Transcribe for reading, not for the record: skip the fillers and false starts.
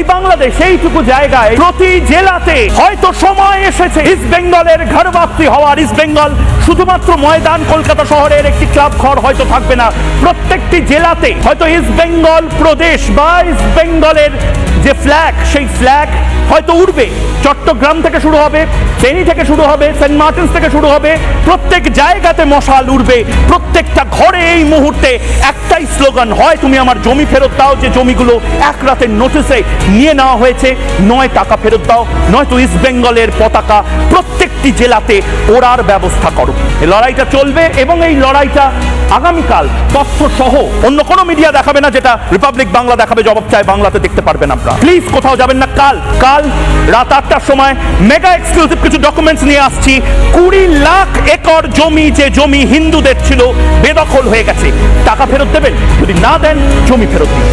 এই বাংলাদেশ এইটুকু জায়গায় প্রতি জেলাতে হয়তো সময় এসেছে ইস্ট বেঙ্গলের ঘরবাপ্তি হওয়ার। ইস্ট বেঙ্গল শুধুমাত্র ময়দান কলকাতা শহরের একটি ক্লাব ঘর হয়তো থাকবে না, প্রত্যেকটি জেলাতে হয়তো ইস্ট বেঙ্গল প্রদেশ বা ইস্ট বেঙ্গলের যে ফ্ল্যাগ, সেই ফ্ল্যাগ হয়তো উড়বে। চট্টগ্রাম থেকে শুরু হবে, ফেনী থেকে শুরু হবে, সেন্ট মার্টিনস থেকে শুরু হবে, প্রত্যেক জায়গাতে মশাল উড়বে। প্রত্যেকটা ঘরে এই মুহূর্তে একটাই স্লোগান, হয় তুমি আমার জমি ফেরত দাও, যে জমিগুলো এক রাতের নোটিসে নিয়ে নেওয়া হয়েছে, নয় টাকা ফেরত দাও, নয়তো ইস্ট বেঙ্গলের পতাকা প্রত্যেকটি জেলাতে ওড়ার ব্যবস্থা করো। এই লড়াইটা চলবে এবং এই লড়াইটা আগামীকাল তথ্য সহ অন্য কোনো মিডিয়া দেখাবে না, যেটা রিপাবলিক বাংলা দেখাবে, জবাব চায় বাংলাতে দেখতে পারবেন আপনারা। প্লিজ কোথাও যাবেন না। কাল রাত 8টার সময় মেগা এক্সক্লুসিভ কিছু ডকুমেন্টস নিয়ে আসছি। 20 লাখ একর জমি, যে জমি হিন্দুদের ছিল, বেদখল হয়ে গেছে। টাকা ফেরত দেবেন, যদি না দেন জমি ফেরত দিন।